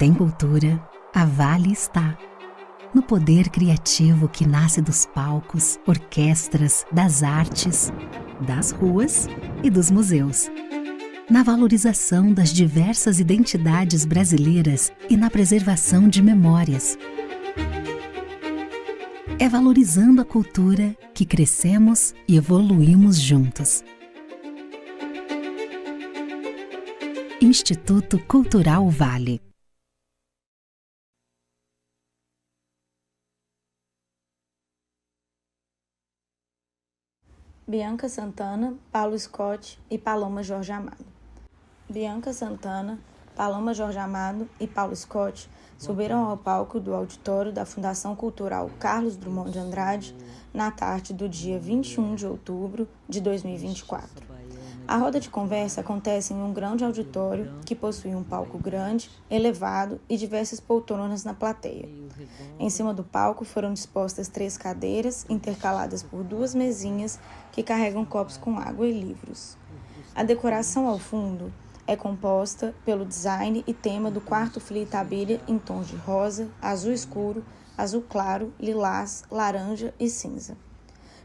tem cultura, a Vale está. No poder criativo que nasce dos palcos, orquestras, das artes, das ruas e dos museus. Na valorização das diversas identidades brasileiras e na preservação de memórias. É valorizando a cultura que crescemos e evoluímos juntos. Instituto Cultural Vale. Bianca Santana, Paulo Scott e Paloma Jorge Amado. Bianca Santana, Paloma Jorge Amado e Paulo Scott subiram ao palco do auditório da Fundação Cultural Carlos Drummond de Andrade na tarde do dia 21 de outubro de 2024. A roda de conversa acontece em um grande auditório que possui um palco grande, elevado e diversas poltronas na plateia. Em cima do palco foram dispostas 3 cadeiras, intercaladas por 2 mesinhas que carregam copos com água e livros. A decoração ao fundo é composta pelo design e tema do quarto Fili Itabira em tons de rosa, azul escuro, azul claro, lilás, laranja e cinza.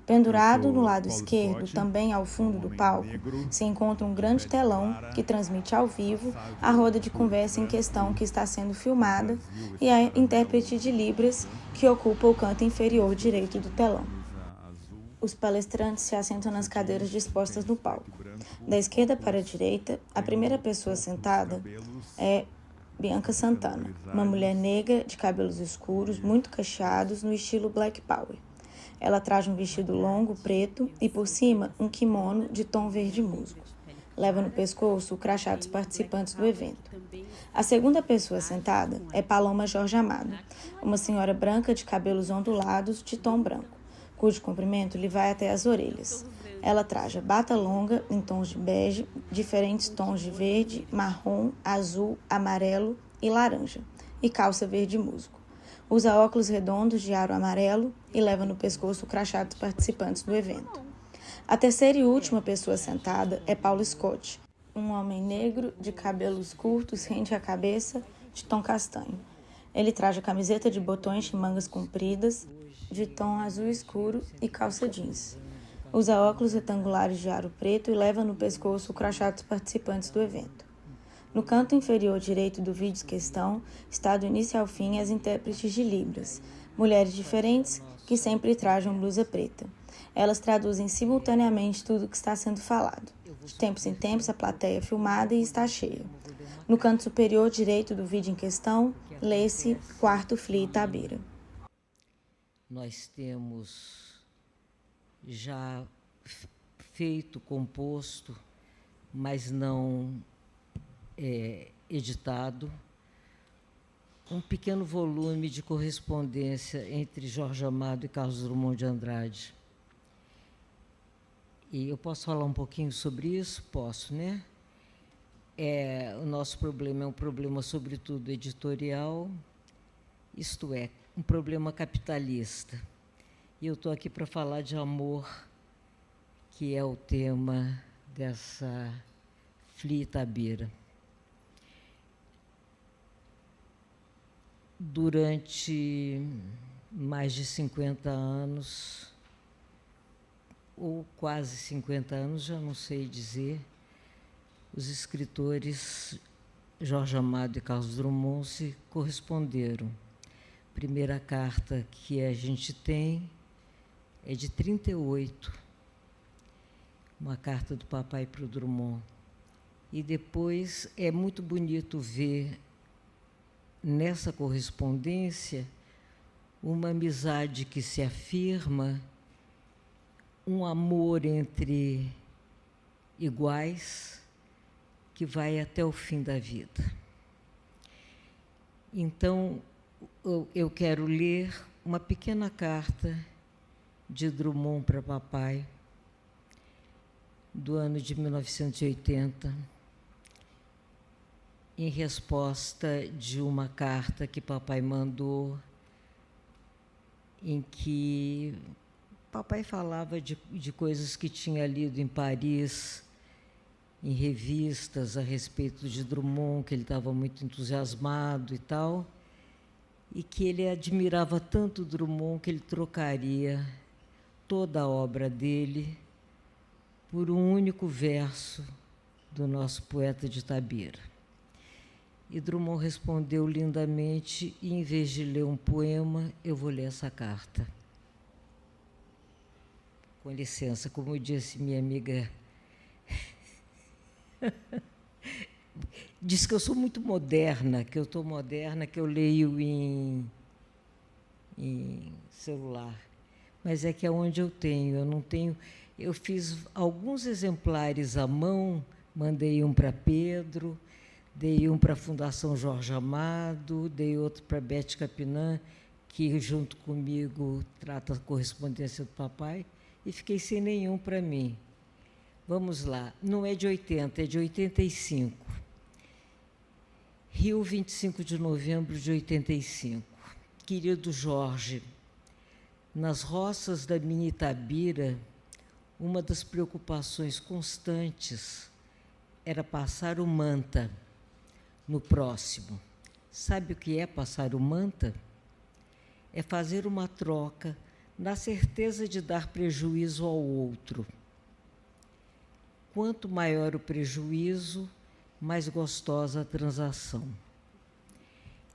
Pendurado no lado esquerdo, também ao fundo do palco, se encontra um grande telão que transmite ao vivo a roda de conversa em questão que está sendo filmada e a intérprete de Libras que ocupa o canto inferior direito do telão. Os palestrantes se assentam nas cadeiras dispostas no palco. Da esquerda para a direita, a primeira pessoa sentada é Bianca Santana, uma mulher negra de cabelos escuros, muito cacheados, no estilo Black Power. Ela traz um vestido longo, preto, e por cima um kimono de tom verde musgo. Leva no pescoço o crachá dos participantes do evento. A segunda pessoa sentada é Paloma Jorge Amado, uma senhora branca de cabelos ondulados de tom branco, cujo comprimento lhe vai até as orelhas. Ela traja bata longa em tons de bege, diferentes tons de verde, marrom, azul, amarelo e laranja, e calça verde musgo. Usa óculos redondos de aro amarelo e leva no pescoço o crachá dos participantes do evento. A terceira e última pessoa sentada é Paulo Scott, um homem negro de cabelos curtos rente à cabeça, de tom castanho. Ele traz a camiseta de botões de mangas compridas, de tom azul escuro e calça jeans. Usa óculos retangulares de aro preto e leva no pescoço o crachá dos participantes do evento. No canto inferior direito do vídeo em questão está do início ao fim as intérpretes de Libras, mulheres diferentes que sempre trajam blusa preta. Elas traduzem simultaneamente tudo o que está sendo falado. De tempos em tempos a plateia é filmada e está cheia. No canto superior direito do vídeo em questão, lê-se Quarto Fili Itabira. Nós temos já feito, composto, mas não editado, um pequeno volume de correspondência entre Jorge Amado e Carlos Drummond de Andrade. E eu posso falar um pouquinho sobre isso? Posso, né? O nosso problema é um problema, sobretudo, editorial, isto é, um problema capitalista. E eu estou aqui para falar de amor, que é o tema dessa Fili Itabira. Durante mais de 50 anos, ou quase 50 anos, já não sei dizer, os escritores Jorge Amado e Carlos Drummond se corresponderam. A primeira carta que a gente tem é de 1938, uma carta do papai para o Drummond. E depois é muito bonito ver nessa correspondência uma amizade que se afirma, um amor entre iguais que vai até o fim da vida. Então, eu quero ler uma pequena carta de Drummond para papai, do ano de 1980, em resposta de uma carta que papai mandou, em que papai falava de coisas que tinha lido em Paris em revistas a respeito de Drummond, que ele estava muito entusiasmado e tal, e que ele admirava tanto Drummond que ele trocaria toda a obra dele por um único verso do nosso poeta de Itabira. E Drummond respondeu lindamente, e em vez de ler um poema, eu vou ler essa carta. Com licença, como disse minha amiga, diz que eu sou muito moderna, que eu estou moderna, que eu leio em celular. Mas é que é onde eu tenho, eu não tenho... Eu fiz alguns exemplares à mão, mandei um para Pedro, dei um para a Fundação Jorge Amado, dei outro para Beth Capinã, que junto comigo trata a correspondência do papai, e fiquei sem nenhum para mim. Vamos lá, não é de 80, é de 85. Rio, 25 de novembro de 85. Querido Jorge, nas roças da minha Itabira, uma das preocupações constantes era passar o manta no próximo. Sabe o que é passar o manta? É fazer uma troca na certeza de dar prejuízo ao outro. Quanto maior o prejuízo, mais gostosa a transação.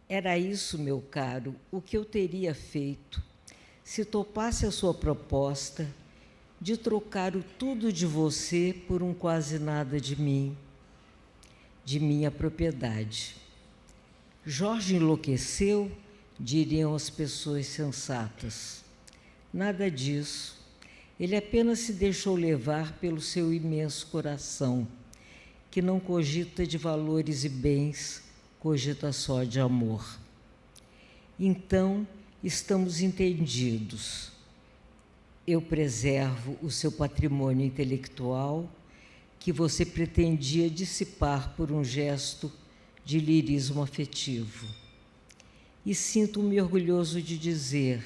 Era isso, meu caro, o que eu teria feito se topasse a sua proposta de trocar o tudo de você por um quase nada de mim, de minha propriedade. Jorge enlouqueceu, diriam as pessoas sensatas. Nada disso. Ele apenas se deixou levar pelo seu imenso coração, que não cogita de valores e bens, cogita só de amor. Então, estamos entendidos. Eu preservo o seu patrimônio intelectual, que você pretendia dissipar por um gesto de lirismo afetivo. E sinto-me orgulhoso de dizer,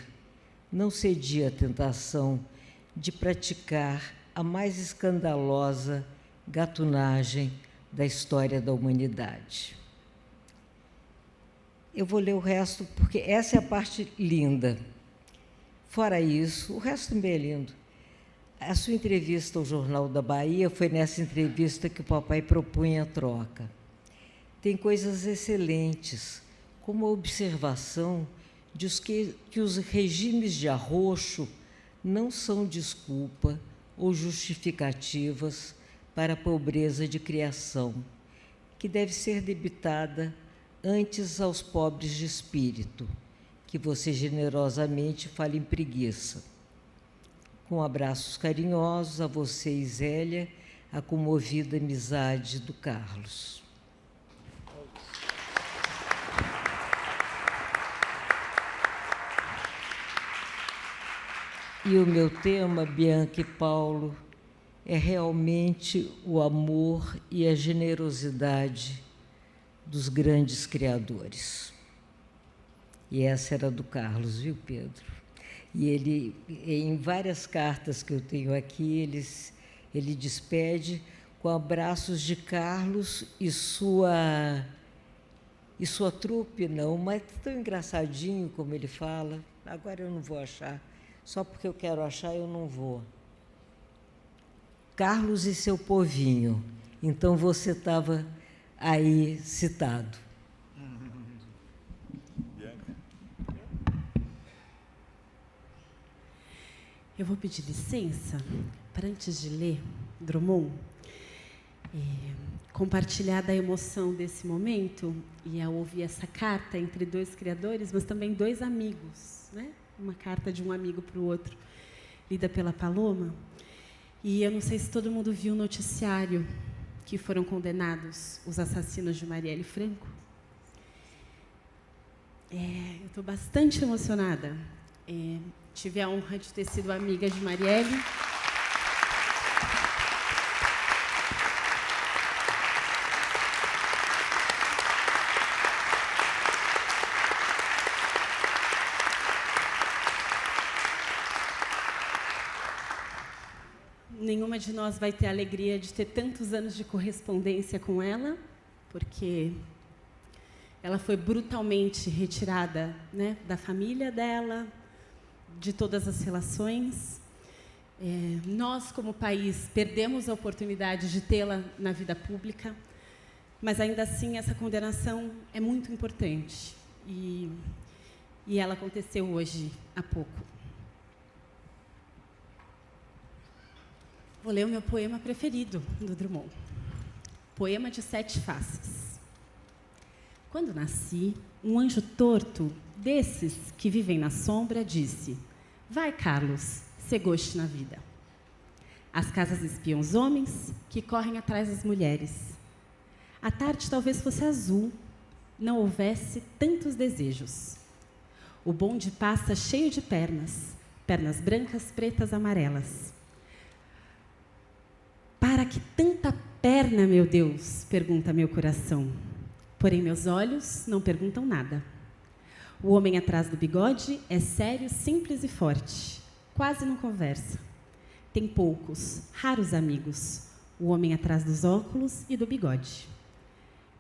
não cedi à tentação de praticar a mais escandalosa gatunagem da história da humanidade. Eu vou ler o resto, porque essa é a parte linda. Fora isso, o resto também é lindo. A sua entrevista ao Jornal da Bahia foi nessa entrevista que o papai propunha a troca. Tem coisas excelentes, como a observação de que os regimes de arroxo não são desculpa ou justificativas para a pobreza de criação, que deve ser debitada antes aos pobres de espírito, que você generosamente fala em preguiça. Com abraços carinhosos a você e Zélia, a comovida amizade do Carlos. E o meu tema, Bianca e Paulo, é realmente o amor e a generosidade dos grandes criadores. E essa era do Carlos, viu, Pedro? E ele, em várias cartas que eu tenho aqui, ele despede com abraços de Carlos e sua trupe, não, mas tão engraçadinho como ele fala. Agora eu não vou achar. Só porque eu quero achar, eu não vou. Carlos e seu povinho. Então, você estava aí citado. Eu vou pedir licença para, antes de ler Drummond, compartilhar da emoção desse momento e ao ouvir essa carta entre dois criadores, mas também dois amigos, né? Uma carta de um amigo para o outro, lida pela Paloma. E eu não sei se todo mundo viu o noticiário que foram condenados os assassinos de Marielle Franco. Eu estou bastante emocionada. Tive a honra de ter sido amiga de Marielle. nenhuma de nós vai ter a alegria de ter tantos anos de correspondência com ela, porque ela foi brutalmente retirada, né, da família dela, de todas as relações. Nós, como país, perdemos a oportunidade de tê-la na vida pública, mas, ainda assim, essa condenação é muito importante. E ela aconteceu hoje, há pouco. Vou ler o meu poema preferido do Drummond. Poema de 7 faces. Quando nasci, um anjo torto, desses que vivem na sombra, disse: vai, Carlos, ser goste na vida. As casas espiam os homens que correm atrás das mulheres. A tarde talvez fosse azul, não houvesse tantos desejos. O bonde passa cheio de pernas, pernas brancas, pretas, amarelas. Para que tanta perna, meu Deus? Pergunta meu coração. Porém, meus olhos não perguntam nada. O homem atrás do bigode é sério, simples e forte. Quase não conversa. Tem poucos, raros amigos. O homem atrás dos óculos e do bigode.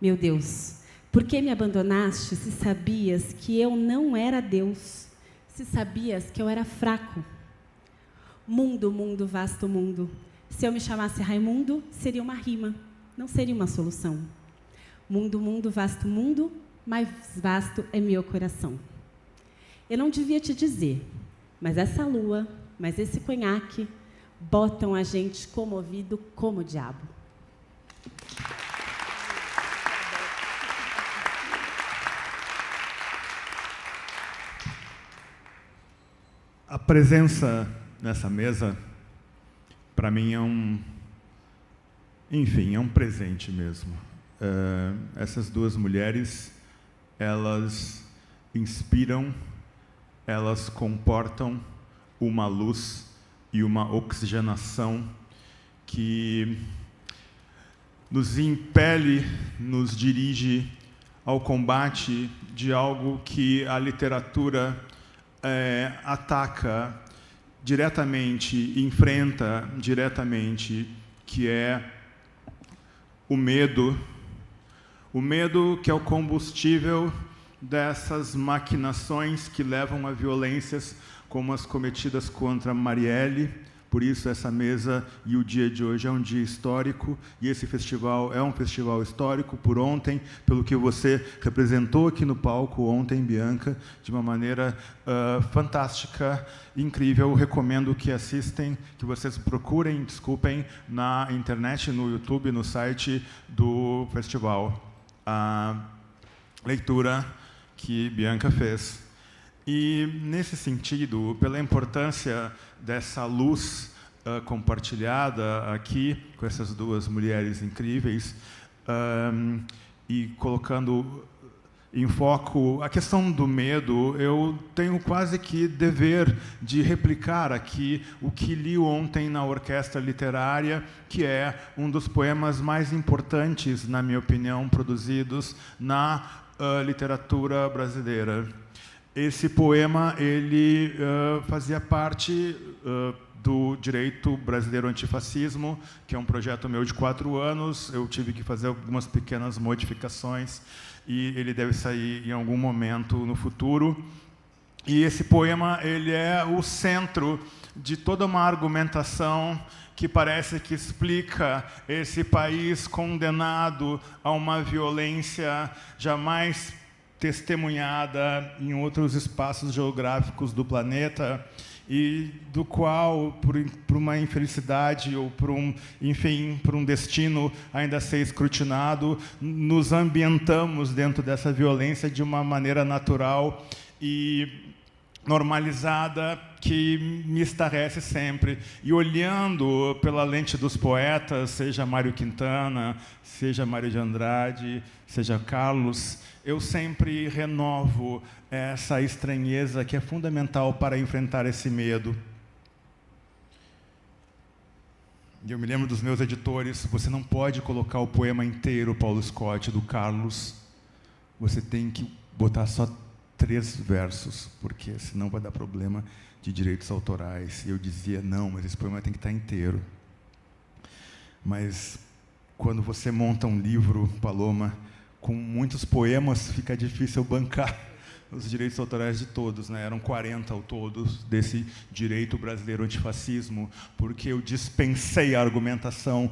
Meu Deus, por que me abandonaste se sabias que eu não era Deus? Se sabias que eu era fraco? Mundo, mundo, vasto mundo. Se eu me chamasse Raimundo, seria uma rima, não seria uma solução. Mundo, mundo, vasto mundo, mais vasto é meu coração. Eu não devia te dizer, mas essa lua, mas esse conhaque, botam a gente comovido como o diabo. A presença nessa mesa, para mim, é um presente mesmo. Essas duas mulheres, elas inspiram, elas comportam uma luz e uma oxigenação que nos impele, nos dirige ao combate de algo que a literatura ataca diretamente, enfrenta diretamente, que é o medo que é o combustível dessas maquinações que levam a violências como as cometidas contra Marielle. Por isso, essa mesa e o dia de hoje é um dia histórico, e esse festival é um festival histórico por ontem, pelo que você representou aqui no palco ontem, Bianca, de uma maneira fantástica, incrível. Recomendo que assistem, que vocês procurem, na internet, no YouTube, no site do festival, a leitura que Bianca fez. E, nesse sentido, pela importância dessa luz compartilhada aqui, com essas duas mulheres incríveis, e colocando em foco a questão do medo, eu tenho quase que dever de replicar aqui o que li ontem na Orquestra Literária, que é um dos poemas mais importantes, na minha opinião, produzidos na literatura brasileira. Esse poema ele fazia parte do Direito Brasileiro Antifascismo, que é um projeto meu de 4 anos. Eu tive que fazer algumas pequenas modificações e ele deve sair em algum momento no futuro. E esse poema ele é o centro de toda uma argumentação que parece que explica esse país condenado a uma violência jamais testemunhada em outros espaços geográficos do planeta, e do qual, por uma infelicidade ou por um destino ainda a ser escrutinado, nos ambientamos dentro dessa violência de uma maneira natural e normalizada, que me estarrece sempre. E olhando pela lente dos poetas, seja Mário Quintana, seja Mário de Andrade, seja Carlos, eu sempre renovo essa estranheza que é fundamental para enfrentar esse medo. E eu me lembro dos meus editores: você não pode colocar o poema inteiro, Paulo Scott, do Carlos. Você tem que botar só 3 versos, porque senão vai dar problema de direitos autorais. E eu dizia: não, mas esse poema tem que estar inteiro. mas quando você monta um livro, Paloma, com muitos poemas, fica difícil bancar os direitos autorais de todos, né? Eram 40 ao todo desse direito brasileiro antifascismo, porque eu dispensei a argumentação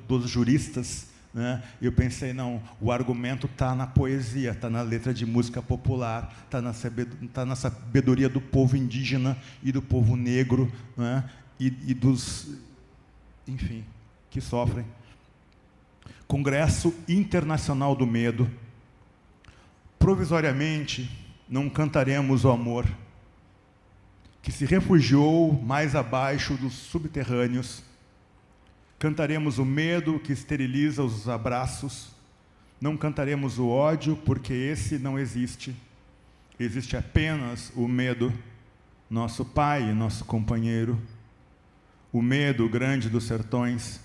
dos juristas, né? Eu pensei, não, o argumento está na poesia, está na letra de música popular, está na sabedoria do povo indígena e do povo negro, né? e dos, enfim, que sofrem. Congresso Internacional do Medo. Provisoriamente, não cantaremos o amor que se refugiou mais abaixo dos subterrâneos. Cantaremos o medo que esteriliza os abraços. Não cantaremos o ódio, porque esse não existe. Existe apenas o medo, nosso pai e nosso companheiro. O medo grande dos sertões,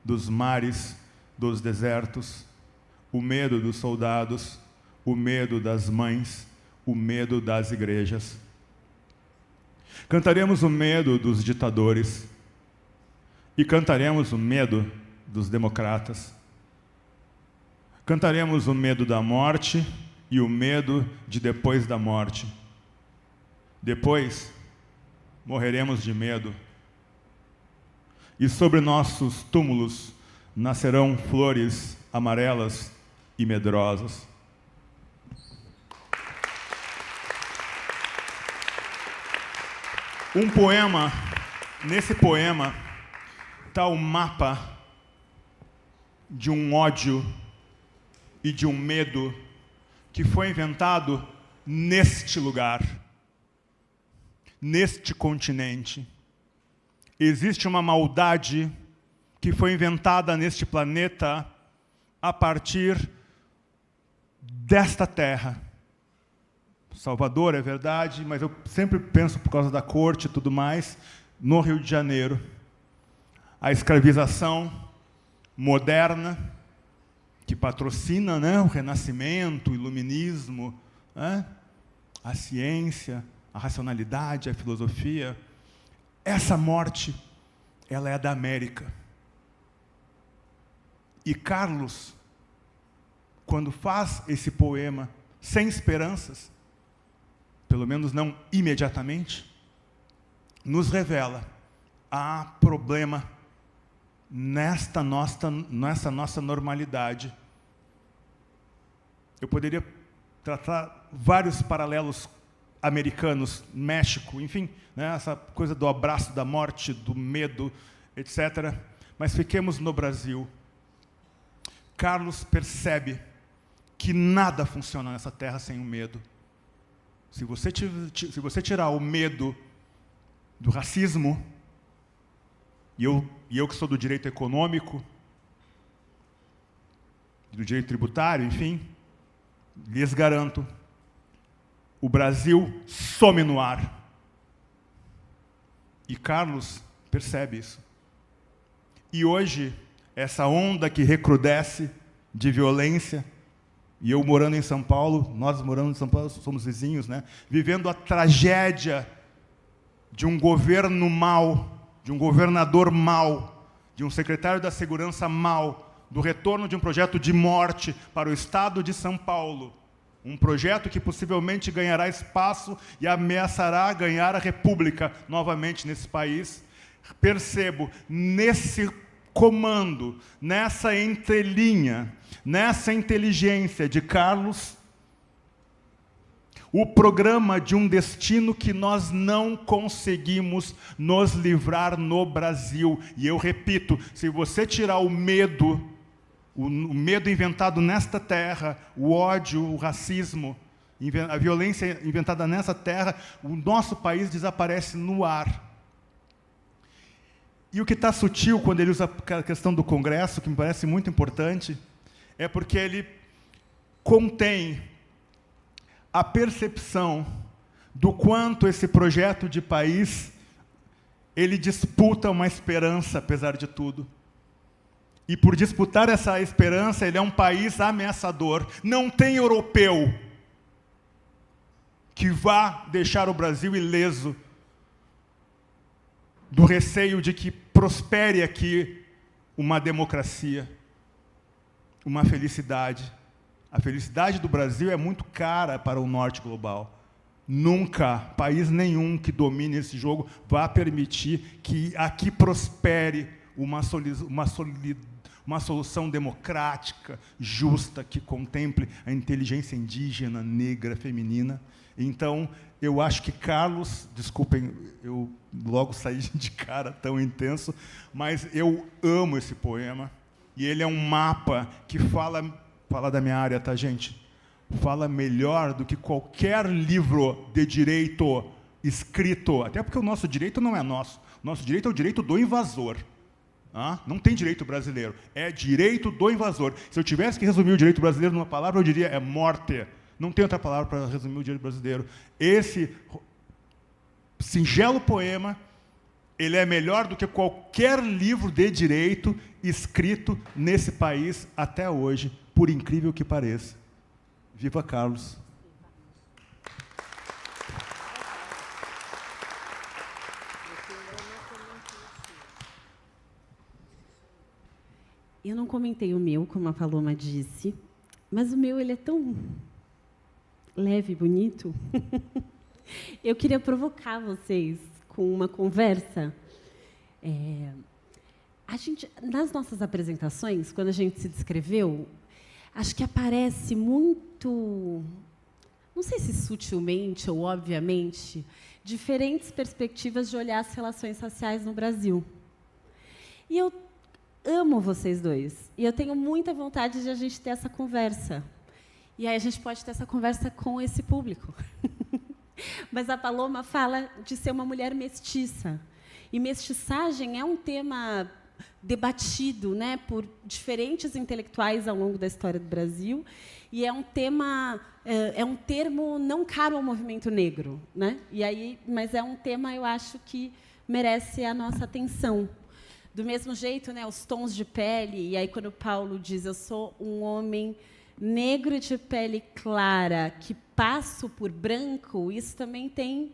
dos mares, dos desertos. O medo dos soldados, o medo das mães, o medo das igrejas. Cantaremos o medo dos ditadores e cantaremos o medo dos democratas. Cantaremos o medo da morte e o medo de depois da morte. Depois, morreremos de medo. E sobre nossos túmulos nascerão flores amarelas e medrosas. Um poema, nesse poema, está o mapa de um ódio e de um medo que foi inventado neste lugar, neste continente. Existe uma maldade que foi inventada neste planeta a partir desta terra. Salvador, é verdade, mas eu sempre penso, por causa da corte e tudo mais, no Rio de Janeiro. A escravização moderna, que patrocina, né, o renascimento, o iluminismo, né, a ciência, a racionalidade, a filosofia. Essa morte, ela é da América. E Carlos, quando faz esse poema, sem esperanças, pelo menos não imediatamente, nos revela: há problema nessa nossa normalidade. Eu poderia tratar vários paralelos americanos, México, enfim, né, essa coisa do abraço da morte, do medo, etc. Mas fiquemos no Brasil. Carlos percebe que nada funciona nessa terra sem o medo. Se você tirar o medo do racismo, e eu que sou do direito econômico, do direito tributário, enfim, lhes garanto, o Brasil some no ar. E Carlos percebe isso. E hoje, essa onda que recrudesce de violência, e eu morando em São Paulo, nós morando em São Paulo, somos vizinhos, né? Vivendo a tragédia de um governo mau, de um governador mau, de um secretário da Segurança mau, do retorno de um projeto de morte para o Estado de São Paulo. Um projeto que possivelmente ganhará espaço e ameaçará ganhar a República novamente nesse país. Percebo, nesse comando, nessa entrelinha, nessa inteligência de Carlos, o programa de um destino que nós não conseguimos nos livrar no Brasil. E eu repito, se você tirar o medo inventado nesta terra, o ódio, o racismo, a violência inventada nessa terra, o nosso país desaparece no ar. E o que está sutil quando ele usa a questão do Congresso, que me parece muito importante, é porque ele contém a percepção do quanto esse projeto de país ele disputa uma esperança, apesar de tudo. E por disputar essa esperança, ele é um país ameaçador. Não tem europeu que vá deixar o Brasil ileso do receio de que prospere aqui uma democracia, uma felicidade. A felicidade do Brasil é muito cara para o norte global. Nunca, país nenhum que domine esse jogo vai permitir que aqui prospere uma solução democrática, justa, que contemple a inteligência indígena, negra, feminina. Então, eu acho que Carlos, desculpem, eu logo saí de cara tão intenso, mas eu amo esse poema, e ele é um mapa que fala da minha área, tá, gente? Fala melhor do que qualquer livro de direito escrito, até porque o nosso direito não é nosso, o nosso direito é o direito do invasor. Não tem direito brasileiro, é direito do invasor. Se eu tivesse que resumir o direito brasileiro numa palavra, eu diria é morte. Não tem outra palavra para resumir o direito brasileiro. Esse singelo poema, ele é melhor do que qualquer livro de direito escrito nesse país até hoje, por incrível que pareça. Viva Carlos! Eu não comentei o meu, como a Paloma disse, mas o meu ele é tão leve e bonito. Eu queria provocar vocês com uma conversa. Nas nossas apresentações, quando a gente se descreveu, acho que aparece muito, não sei se sutilmente ou obviamente, diferentes perspectivas de olhar as relações raciais no Brasil. E eu amo vocês dois. E eu tenho muita vontade de a gente ter essa conversa. E aí a gente pode ter essa conversa com esse público. Mas a Paloma fala de ser uma mulher mestiça. E mestiçagem é um tema debatido, né, por diferentes intelectuais ao longo da história do Brasil. E é um termo não caro ao movimento negro, né? Mas é um tema, eu acho, que merece a nossa atenção. Do mesmo jeito, né, os tons de pele, e aí quando o Paulo diz, eu sou um homem negro de pele clara, que passo por branco, isso também tem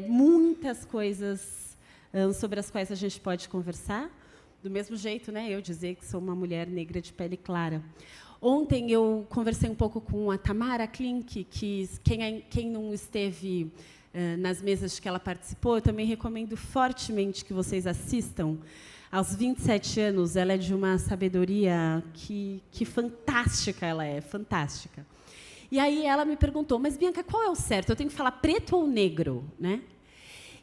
muitas coisas sobre as quais a gente pode conversar. Do mesmo jeito, né, eu dizer que sou uma mulher negra de pele clara. Ontem eu conversei um pouco com a Tamara Klink, que quem não esteve nas mesas que ela participou, eu também recomendo fortemente que vocês assistam. Aos 27 anos, ela é de uma sabedoria que fantástica ela é, fantástica. E aí ela me perguntou, mas, Bianca, qual é o certo? Eu tenho que falar preto ou negro? Né?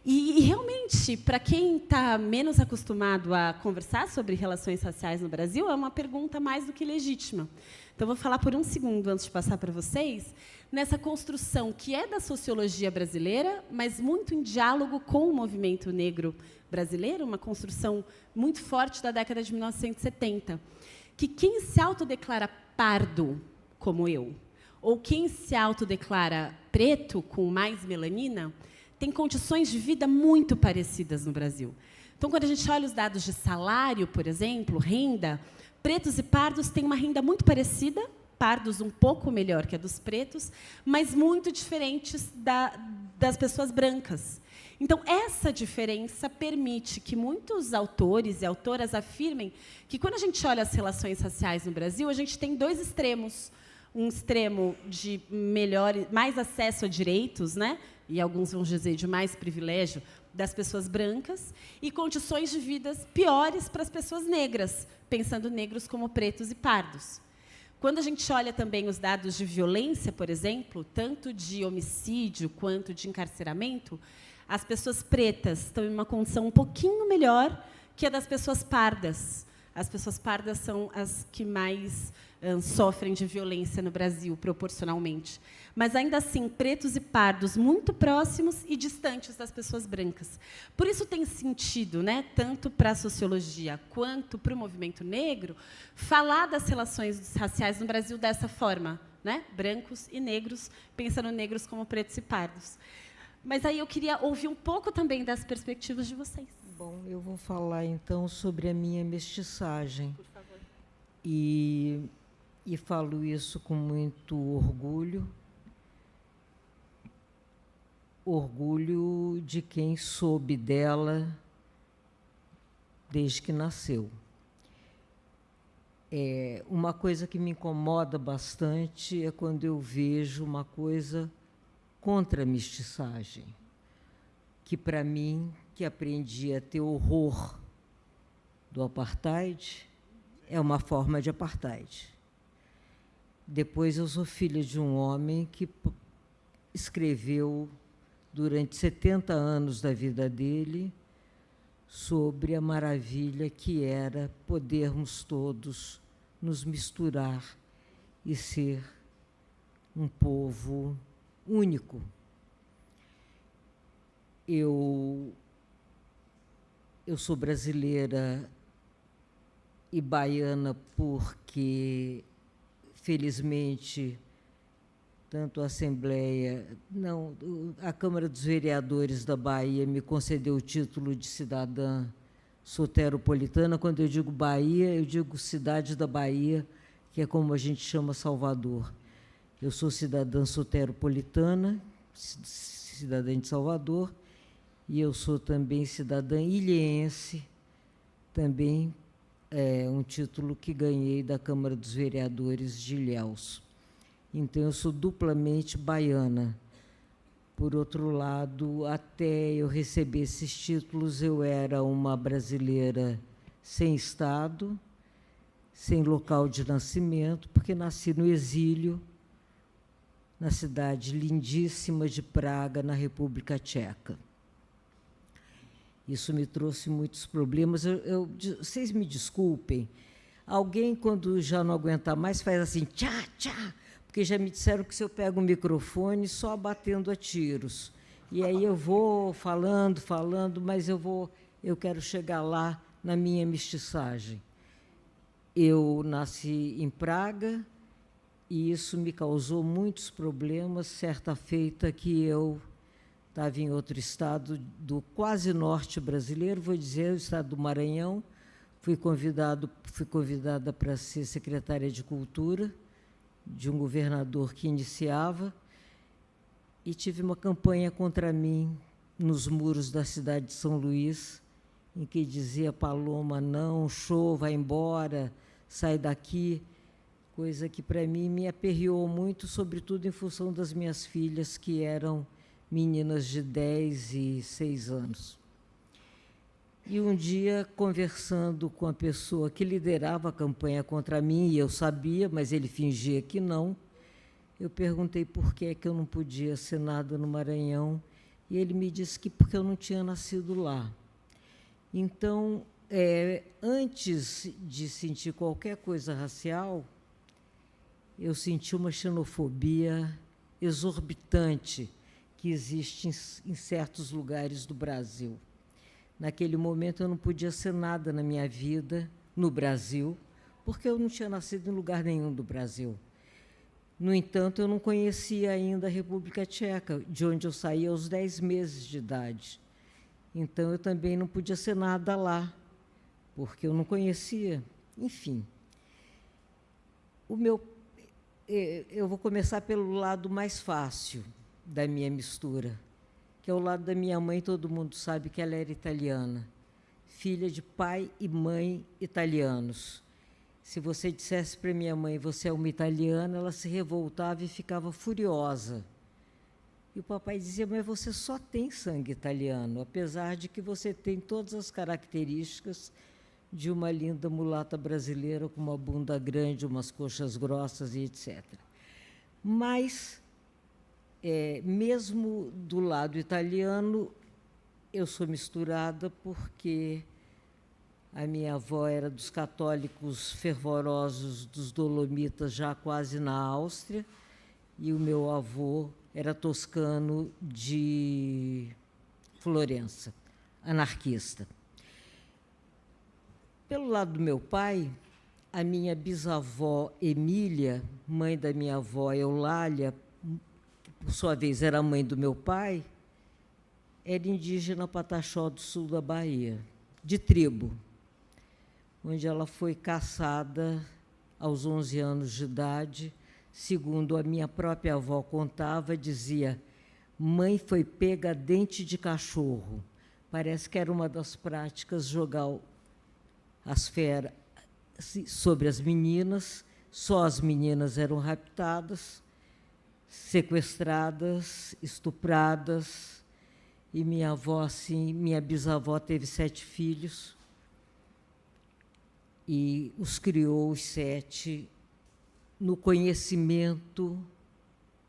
E realmente, para quem está menos acostumado a conversar sobre relações raciais no Brasil, é uma pergunta mais do que legítima. Então, vou falar por um segundo, antes de passar para vocês, nessa construção que é da sociologia brasileira, mas muito em diálogo com o movimento negro brasileiro, uma construção muito forte da década de 1970, que quem se autodeclara pardo, como eu, ou quem se autodeclara preto, com mais melanina, tem condições de vida muito parecidas no Brasil. Então, quando a gente olha os dados de salário, por exemplo, renda, pretos e pardos têm uma renda muito parecida, pardos um pouco melhor que a dos pretos, mas muito diferentes das pessoas brancas. Então, essa diferença permite que muitos autores e autoras afirmem que, quando a gente olha as relações raciais no Brasil, a gente tem dois extremos. Um extremo de mais acesso a direitos, né? E alguns vão dizer de mais privilégio das pessoas brancas, e condições de vidas piores para as pessoas negras, pensando negros como pretos e pardos. Quando a gente olha também os dados de violência, por exemplo, tanto de homicídio quanto de encarceramento, as pessoas pretas estão em uma condição um pouquinho melhor que a das pessoas pardas. As pessoas pardas são as que mais sofrem de violência no Brasil, proporcionalmente. Mas, ainda assim, pretos e pardos muito próximos e distantes das pessoas brancas. Por isso tem sentido, né, tanto para a sociologia quanto para o movimento negro, falar das relações raciais no Brasil dessa forma, né? Brancos e negros, pensando negros como pretos e pardos. Mas aí eu queria ouvir um pouco também das perspectivas de vocês. Bom, eu vou falar, então, sobre a minha mestiçagem. Por favor. E falo isso com muito orgulho. Orgulho de quem soube dela desde que nasceu. Uma coisa que me incomoda bastante é quando eu vejo uma coisa contra a mestiçagem, que, para mim, que aprendi a ter horror do apartheid, é uma forma de apartheid. Depois, eu sou filha de um homem que escreveu, durante 70 anos da vida dele, sobre a maravilha que era podermos todos nos misturar e ser um povo único. Eu sou brasileira e baiana porque, felizmente, tanto a Assembleia, não, a Câmara dos Vereadores da Bahia me concedeu o título de cidadã soteropolitana. Quando eu digo Bahia, eu digo cidade da Bahia, que é como a gente chama Salvador. Eu sou cidadã soteropolitana, cidadã de Salvador, e eu sou também cidadã ilhéense, também um título que ganhei da Câmara dos Vereadores de Ilhéus. Então, eu sou duplamente baiana. Por outro lado, até eu receber esses títulos, eu era uma brasileira sem Estado, sem local de nascimento, porque nasci no exílio, na cidade lindíssima de Praga, na República Tcheca. Isso me trouxe muitos problemas. Vocês me desculpem, alguém, quando já não aguentar mais, faz assim, tchá, tchá, porque já me disseram que se eu pego o microfone, só batendo a tiros. E aí eu vou falando, mas eu quero chegar lá na minha mestiçagem. Eu nasci em Praga e isso me causou muitos problemas, certa feita que eu estava em outro estado do quase norte brasileiro, vou dizer, o estado do Maranhão. Fui convidada para ser secretária de Cultura de um governador que iniciava, e tive uma campanha contra mim nos muros da cidade de São Luís, em que dizia: Paloma, não, show, vai embora, sai daqui, coisa que, para mim, me aperreou muito, sobretudo em função das minhas filhas, que eram meninas de 10 e 6 anos. E um dia, conversando com a pessoa que liderava a campanha contra mim, e eu sabia, mas ele fingia que não, eu perguntei por que eu não podia ser nada no Maranhão, e ele me disse que porque eu não tinha nascido lá. Então, antes de sentir qualquer coisa racial, eu senti uma xenofobia exorbitante que existe em certos lugares do Brasil. Naquele momento, eu não podia ser nada na minha vida no Brasil, porque eu não tinha nascido em lugar nenhum do Brasil. No entanto, eu não conhecia ainda a República Tcheca, de onde eu saí aos 10 meses de idade. Então, eu também não podia ser nada lá, porque eu não conhecia. Enfim, eu vou começar pelo lado mais fácil da minha mistura, que é o lado da minha mãe. Todo mundo sabe que ela era italiana, filha de pai e mãe italianos. Se você dissesse para minha mãe, você é uma italiana, ela se revoltava e ficava furiosa. E o papai dizia, mas você só tem sangue italiano, apesar de que você tem todas as características de uma linda mulata brasileira, com uma bunda grande, umas coxas grossas e etc. Mas, mesmo do lado italiano, eu sou misturada porque a minha avó era dos católicos fervorosos dos Dolomitas, já quase na Áustria, e o meu avô era toscano de Florença, anarquista. Pelo lado do meu pai, a minha bisavó Emília, mãe da minha avó Eulália, por sua vez era mãe do meu pai, era indígena Pataxó do sul da Bahia, de tribo, onde ela foi caçada aos 11 anos de idade. Segundo a minha própria avó contava, dizia, mãe foi pega a dente de cachorro. Parece que era uma das práticas jogar sobre as meninas. Só as meninas eram raptadas, sequestradas, estupradas, e minha avó, assim, minha bisavó teve 7 filhos e os criou os 7 no conhecimento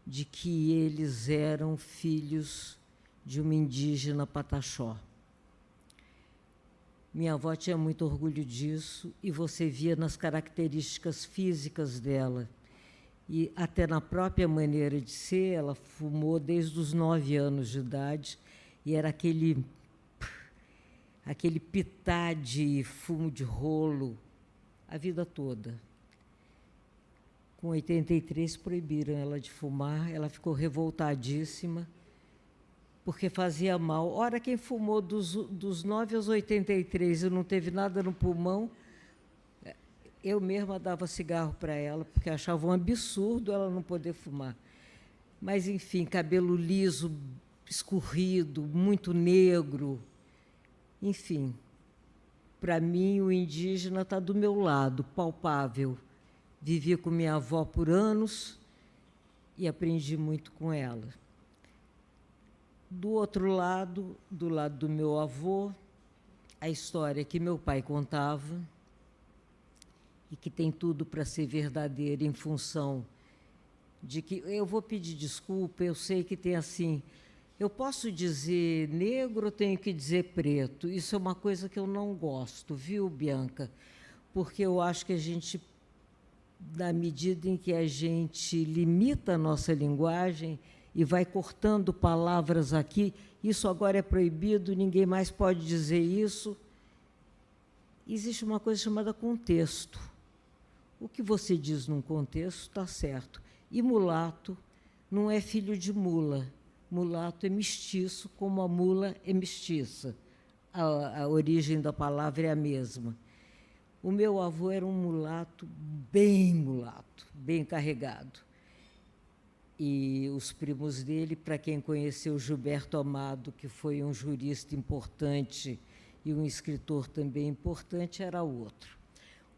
de que eles eram filhos de uma indígena pataxó. Minha avó tinha muito orgulho disso, e você via nas características físicas dela. E até na própria maneira de ser, ela fumou desde os 9 anos de idade, e era aquele pitar de fumo de rolo a vida toda. Com 83, proibiram ela de fumar, ela ficou revoltadíssima, porque fazia mal. Ora, quem fumou dos 9 aos 83 e não teve nada no pulmão, eu mesma dava cigarro para ela, porque achava um absurdo ela não poder fumar. Mas, enfim, cabelo liso, escorrido, muito negro. Enfim, para mim, o indígena está do meu lado, palpável. Vivi com minha avó por anos e aprendi muito com ela. Do outro lado, do lado do meu avô, a história que meu pai contava, e que tem tudo para ser verdadeira, em função de que... Eu vou pedir desculpa, eu sei que tem assim... Eu posso dizer negro ou tenho que dizer preto? Isso é uma coisa que eu não gosto, viu, Bianca? Porque eu acho que a gente, na medida em que a gente limita a nossa linguagem e vai cortando palavras aqui, isso agora é proibido, ninguém mais pode dizer isso. Existe uma coisa chamada contexto. O que você diz num contexto está certo. E mulato não é filho de mula. Mulato é mestiço, como a mula é mestiça. A origem da palavra é a mesma. O meu avô era um mulato, bem carregado. E os primos dele, para quem conheceu Gilberto Amado, que foi um jurista importante e um escritor também importante, era outro.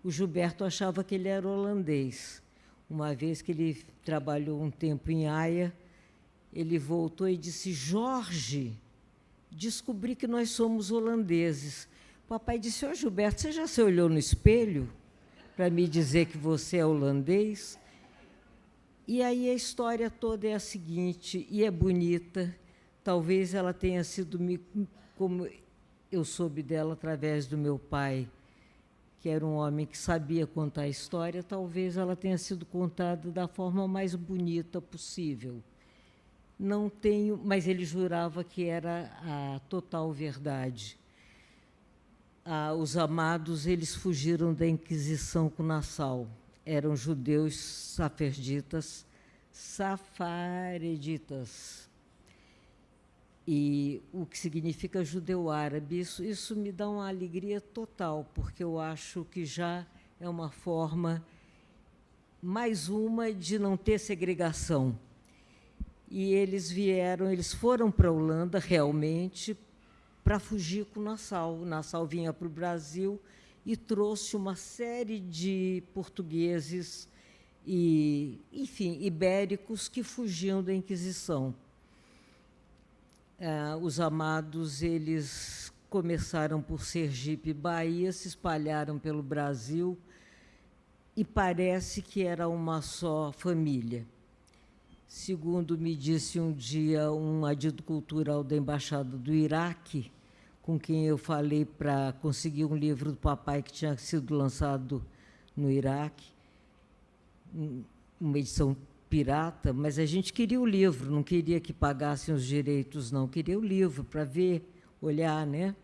O Gilberto achava que ele era holandês. Uma vez que ele trabalhou um tempo em Haia, ele voltou e disse: Jorge, descobri que nós somos holandeses. Papai disse: ô Gilberto, você já se olhou no espelho para me dizer que você é holandês? E aí a história toda é a seguinte, e é bonita. Talvez ela tenha sido, como eu soube dela através do meu pai, que era um homem que sabia contar a história, talvez ela tenha sido contada da forma mais bonita possível. Não tenho, mas ele jurava que era a total verdade. Os Amados, eles fugiram da Inquisição com Nassau. Eram judeus safareditas. E o que significa judeu árabe. Isso me dá uma alegria total, porque eu acho que já é uma forma, mais uma, de não ter segregação. E eles foram para a Holanda, realmente, para fugir com Nassau. Nassau vinha para o Brasil e trouxe uma série de portugueses e, enfim, ibéricos que fugiam da Inquisição. Os Amados, eles começaram por Sergipe e Bahia, se espalharam pelo Brasil e parece que era uma só família. Segundo me disse um dia um adido cultural da Embaixada do Iraque, com quem eu falei para conseguir um livro do papai que tinha sido lançado no Iraque, uma edição pirata, mas a gente queria o livro, não queria que pagassem os direitos, não, queria o livro para ver, olhar, né?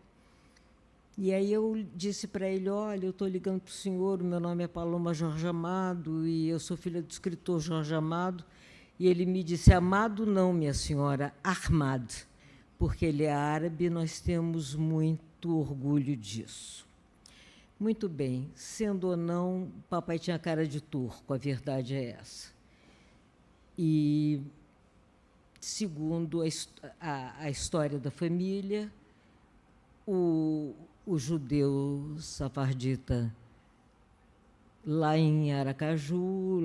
E aí eu disse para ele: olha, eu estou ligando para o senhor, o meu nome é Paloma Jorge Amado e eu sou filha do escritor Jorge Amado. E ele me disse: Amado não, minha senhora, Ahmad, porque ele é árabe, nós temos muito orgulho disso. Muito bem, sendo ou não, papai tinha cara de turco, a verdade é essa. E, segundo a história da família, o o judeu safardita lá em Aracaju,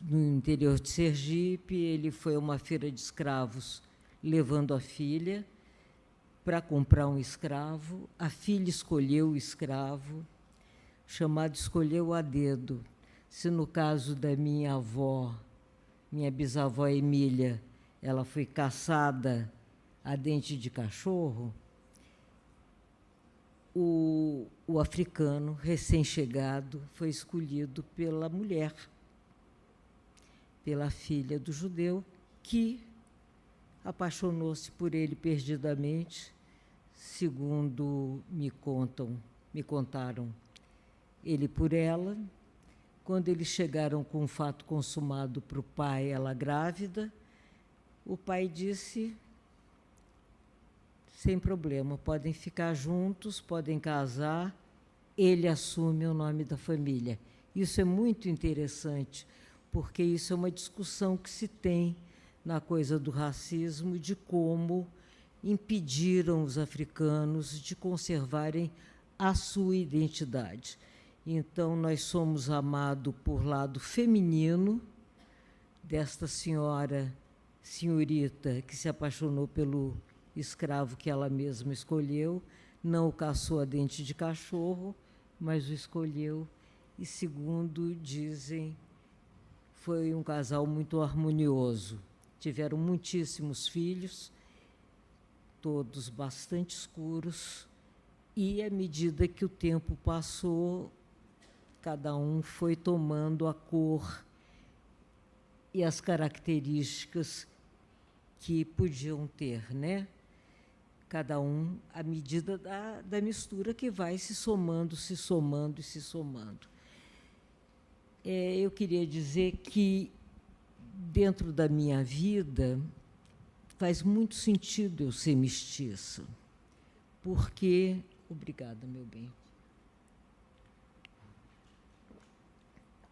no interior de Sergipe. Ele foi a uma feira de escravos levando a filha para comprar um escravo. A filha escolheu o escravo, chamado escolheu a dedo. Se no caso da minha avó, minha bisavó Emília, ela foi caçada a dente de cachorro, o africano recém-chegado foi escolhido pela mulher, pela filha do judeu, que apaixonou-se por ele perdidamente, segundo me contaram, ele por ela. Quando eles chegaram com o fato consumado para o pai, ela grávida, o pai disse: sem problema, podem ficar juntos, podem casar, ele assume o nome da família. Isso é muito interessante, porque isso é uma discussão que se tem na coisa do racismo, de como impediram os africanos de conservarem a sua identidade. Então, nós somos amados por lado feminino desta senhorita que se apaixonou pelo escravo que ela mesma escolheu, não o caçou a dente de cachorro, mas o escolheu, e, segundo dizem, foi um casal muito harmonioso. Tiveram muitíssimos filhos, todos bastante escuros, e, à medida que o tempo passou, cada um foi tomando a cor e as características que podiam ter, né? Cada um à medida da mistura que vai se somando. Eu queria dizer que, dentro da minha vida, faz muito sentido eu ser mestiça, porque... Obrigada, meu bem.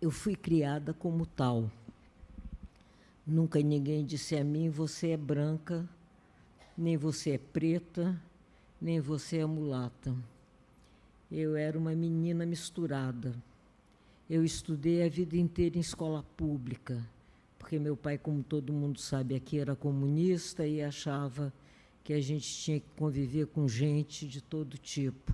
Eu fui criada como tal. Nunca ninguém disse a mim: você é branca, nem você é preta, nem você é mulata. Eu era uma menina misturada. Eu estudei a vida inteira em escola pública, porque meu pai, como todo mundo sabe aqui, era comunista e achava que a gente tinha que conviver com gente de todo tipo.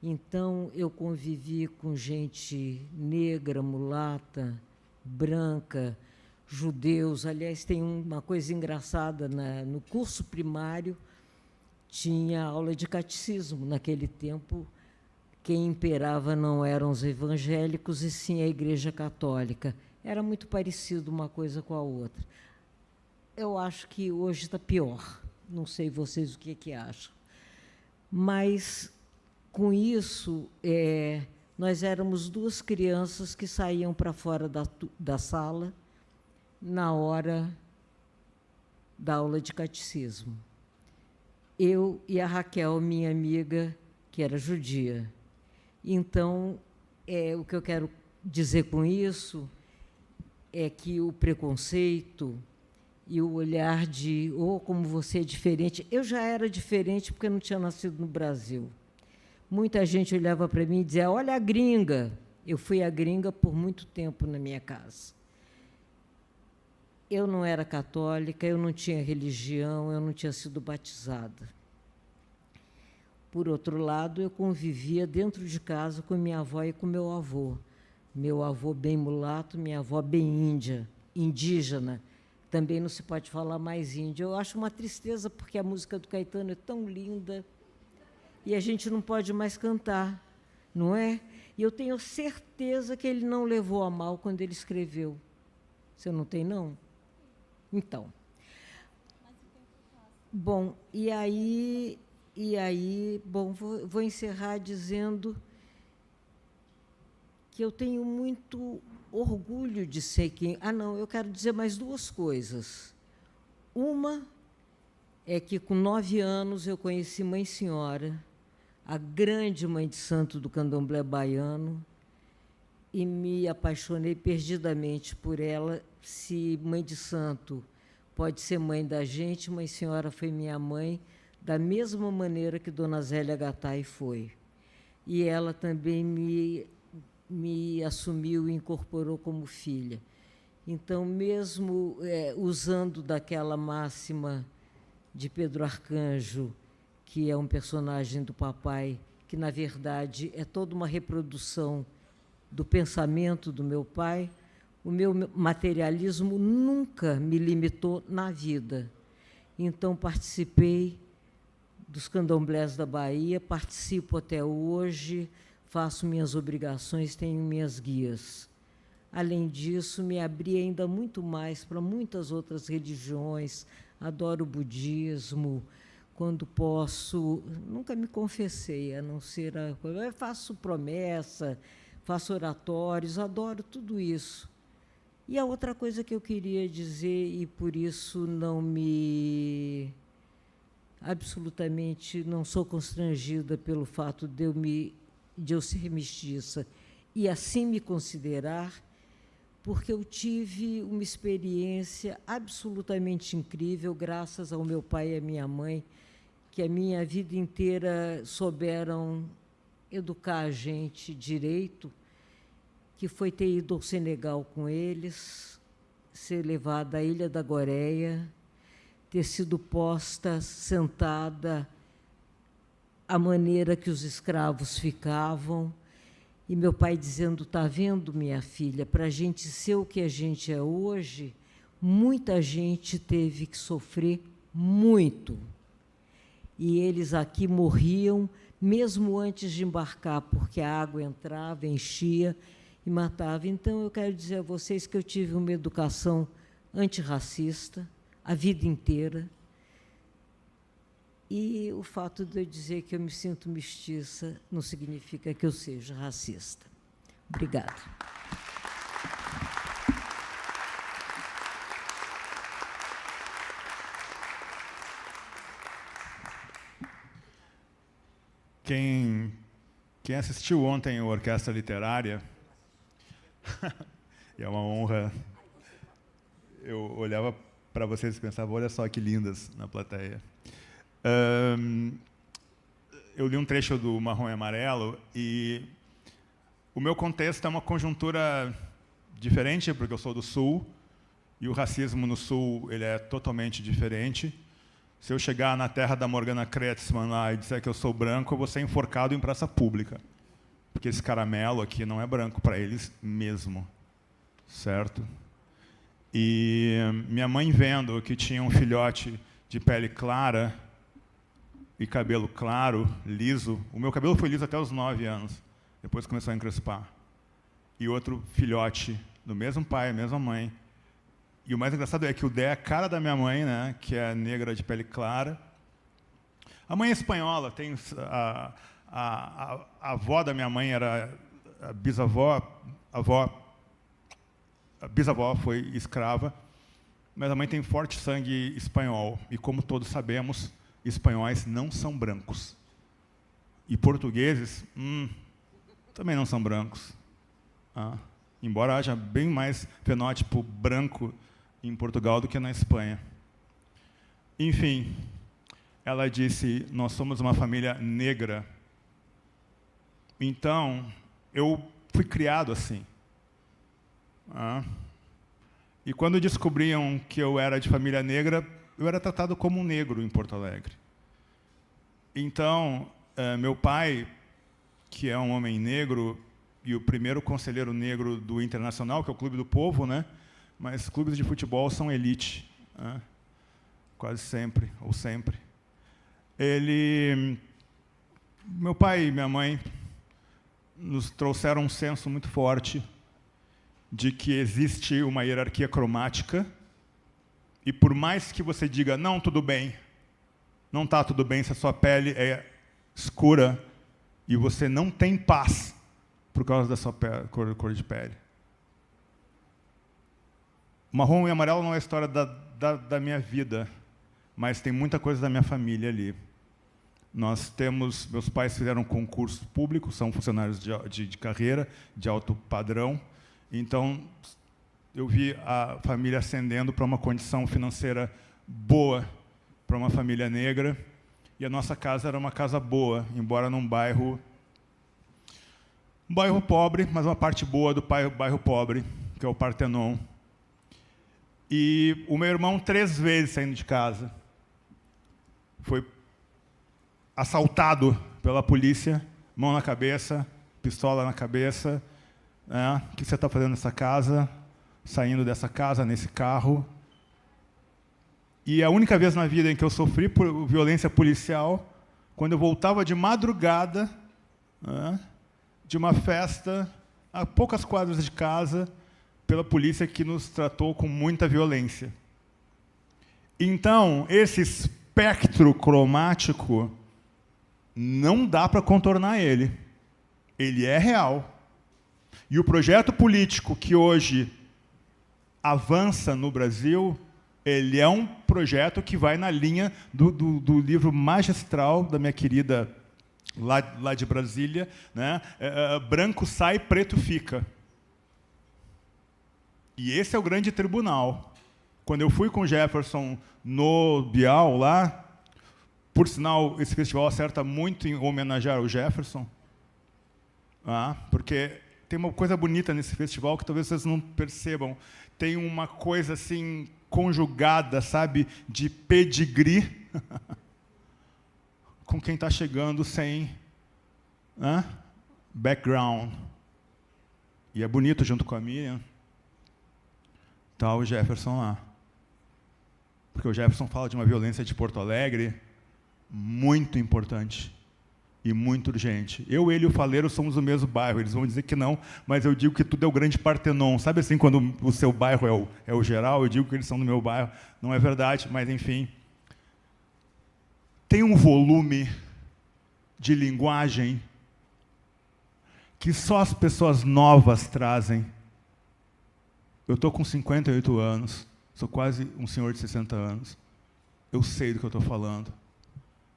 Então, eu convivi com gente negra, mulata, branca, judeus. Aliás, tem uma coisa engraçada, no curso primário tinha aula de catecismo. Naquele tempo, quem imperava não eram os evangélicos, e sim a Igreja Católica. Era muito parecido uma coisa com a outra. Eu acho que hoje está pior. Não sei vocês o que acham. Mas, com isso, nós éramos duas crianças que saíam para fora da sala na hora da aula de catecismo. Eu e a Raquel, minha amiga, que era judia. Então, o que eu quero dizer com isso é que o preconceito e o olhar de, como você é diferente. Eu já era diferente porque não tinha nascido no Brasil. Muita gente olhava para mim e dizia: olha a gringa. Eu fui a gringa por muito tempo na minha casa. Eu não era católica, eu não tinha religião, eu não tinha sido batizada. Por outro lado, eu convivia dentro de casa com minha avó e com meu avô. Meu avô bem mulato, minha avó bem indígena. Também não se pode falar mais índia. Eu acho uma tristeza, porque a música do Caetano é tão linda e a gente não pode mais cantar, não é? E eu tenho certeza que ele não levou a mal quando ele escreveu. Você não tem, não? Então. Bom, e aí, vou encerrar dizendo que eu tenho muito orgulho de ser quem... eu quero dizer mais duas coisas. Uma é que, com 9 anos, eu conheci Mãe Senhora, a grande mãe de santo do candomblé baiano, e me apaixonei perdidamente por ela. Se mãe de santo pode ser mãe da gente, Mãe Senhora foi minha mãe da mesma maneira que Dona Zélia Gattai foi. E ela também me assumiu e incorporou como filha. Então, mesmo usando daquela máxima de Pedro Arcanjo, que é um personagem do papai, que, na verdade, é toda uma reprodução do pensamento do meu pai, o meu materialismo nunca me limitou na vida. Então, participei dos candomblés da Bahia, participo até hoje, faço minhas obrigações, tenho minhas guias. Além disso, me abri ainda muito mais para muitas outras religiões, adoro o budismo, quando posso, nunca me confessei, a não ser eu faço promessa, faço oratórios, adoro tudo isso. E a outra coisa que eu queria dizer, e por isso absolutamente não sou constrangida pelo fato de eu ser mestiça e assim me considerar, porque eu tive uma experiência absolutamente incrível, graças ao meu pai e à minha mãe, que a minha vida inteira souberam educar a gente direito, que foi ter ido ao Senegal com eles, ser levada à Ilha da Goreia, ter sido posta, sentada, a maneira que os escravos ficavam, e meu pai dizendo, está vendo, minha filha, para a gente ser o que a gente é hoje, muita gente teve que sofrer muito. E eles aqui morriam, mesmo antes de embarcar, porque a água entrava, enchia e matava. Então, eu quero dizer a vocês que eu tive uma educação antirracista a vida inteira. E o fato de eu dizer que eu me sinto mestiça não significa que eu seja racista. Obrigada. Quem assistiu ontem a Orquestra Literária, e é uma honra, eu olhava para vocês e pensava, olha só que lindas na plateia. Eu li um trecho do Marrom e Amarelo e o meu contexto é uma conjuntura diferente, porque eu sou do Sul, e o racismo no Sul ele é totalmente diferente. Se eu chegar na terra da Morgana Kretzmann lá e disser que eu sou branco, eu vou ser enforcado em praça pública. Porque esse caramelo aqui não é branco para eles mesmo. Certo? E minha mãe vendo que tinha um filhote de pele clara e cabelo claro, liso. O meu cabelo foi liso até os 9 anos. Depois começou a encrespar. E outro filhote do mesmo pai, mesma mãe. E o mais engraçado é que o Dé é a cara da minha mãe, né, que é negra de pele clara. A mãe é espanhola, tem a avó da minha mãe era a bisavó, a bisavó foi escrava, mas a mãe tem forte sangue espanhol. E como todos sabemos, espanhóis não são brancos. E portugueses também não são brancos. Embora haja bem mais fenótipo branco em Portugal do que na Espanha. Enfim, ela disse, nós somos uma família negra. Então, eu fui criado assim. E quando descobriam que eu era de família negra, eu era tratado como um negro em Porto Alegre. Então, meu pai, que é um homem negro, e o primeiro conselheiro negro do Internacional, que é o Clube do Povo, né? Mas clubes de futebol são elite, né? Quase sempre, ou sempre. Meu pai e minha mãe nos trouxeram um senso muito forte de que existe uma hierarquia cromática e por mais que você diga, não, tudo bem, não está tudo bem se a sua pele é escura e você não tem paz por causa da sua cor de pele. O Marrom e Amarelo não é a história da minha vida, mas tem muita coisa da minha família ali. Meus pais fizeram concurso público, são funcionários de carreira, de alto padrão, então eu vi a família ascendendo para uma condição financeira boa, para uma família negra, E a nossa casa era uma casa boa, embora num bairro pobre, mas uma parte boa do bairro pobre, que é o Partenon. E o meu irmão, 3 vezes saindo de casa, foi assaltado pela polícia, mão na cabeça, pistola na cabeça. O que você está fazendo nessa casa? Saindo dessa casa, nesse carro. E a única vez na vida em que eu sofri por violência policial, quando eu voltava de madrugada, de uma festa, a poucas quadras de casa, pela polícia que nos tratou com muita violência. Então, esse espectro cromático, não dá para contornar ele. Ele é real. E o projeto político que hoje avança no Brasil, ele é um projeto que vai na linha do livro magistral da minha querida, lá de Brasília, né? Branco sai, preto fica. E esse é o grande tribunal. Quando eu fui com o Jefferson no Bial, lá, por sinal, esse festival acerta muito em homenagear o Jefferson, porque tem uma coisa bonita nesse festival que talvez vocês não percebam. Tem uma coisa assim conjugada, sabe, de pedigree com quem está chegando sem background. E é bonito, junto com a Miriam, tá o Jefferson lá. Porque o Jefferson fala de uma violência de Porto Alegre muito importante e muito urgente. Eu, ele e o Faleiro somos do mesmo bairro. Eles vão dizer que não, mas eu digo que tudo é o grande Partenon. Sabe assim, quando o seu bairro é o geral, eu digo que eles são do meu bairro. Não é verdade, mas, enfim. Tem um volume de linguagem que só as pessoas novas trazem. Eu estou com 58 anos, sou quase um senhor de 60 anos. Eu sei do que eu estou falando.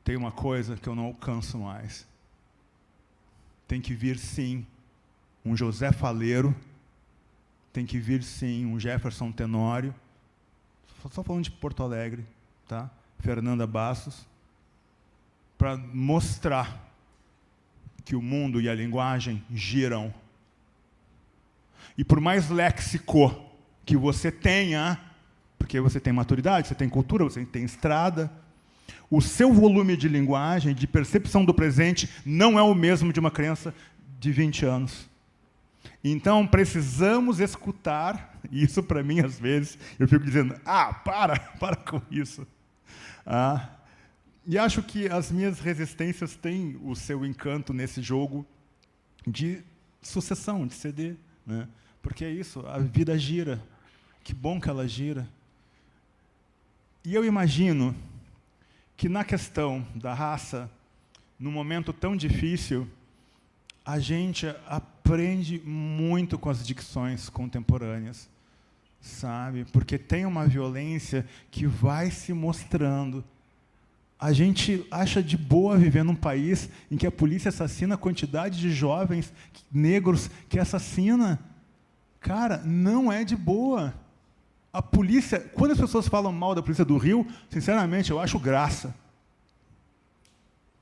Tem uma coisa que eu não alcanço mais. Tem que vir, sim, um José Faleiro, tem que vir, sim, um Jefferson Tenório, só falando de Porto Alegre, tá? Fernanda Bastos, para mostrar que o mundo e a linguagem giram. E por mais léxico que você tenha, porque você tem maturidade, você tem cultura, você tem estrada, o seu volume de linguagem, de percepção do presente, não é o mesmo de uma criança de 20 anos. Então, precisamos escutar, e isso, para mim, às vezes, eu fico dizendo, para com isso. E acho que as minhas resistências têm o seu encanto nesse jogo de sucessão, de CD, né? Porque é isso, a vida gira. Que bom que ela gira. E eu imagino que na questão da raça, num momento tão difícil, a gente aprende muito com as dicções contemporâneas, sabe? Porque tem uma violência que vai se mostrando. A gente acha de boa viver num país em que a polícia assassina a quantidade de jovens negros que assassina. Cara, não é de boa. A polícia, quando as pessoas falam mal da polícia do Rio, sinceramente, eu acho graça.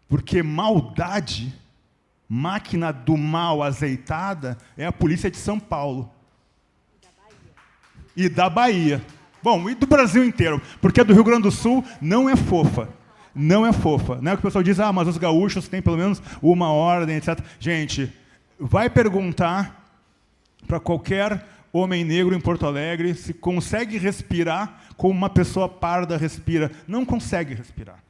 Porque maldade, máquina do mal azeitada, é a polícia de São Paulo. E da Bahia. Bom, e do Brasil inteiro. Porque a do Rio Grande do Sul não é fofa. Não é fofa. Não é que o pessoal diz, mas os gaúchos têm pelo menos uma ordem, etc. Gente, vai perguntar para qualquer homem negro em Porto Alegre se consegue respirar como uma pessoa parda respira. Não consegue respirar.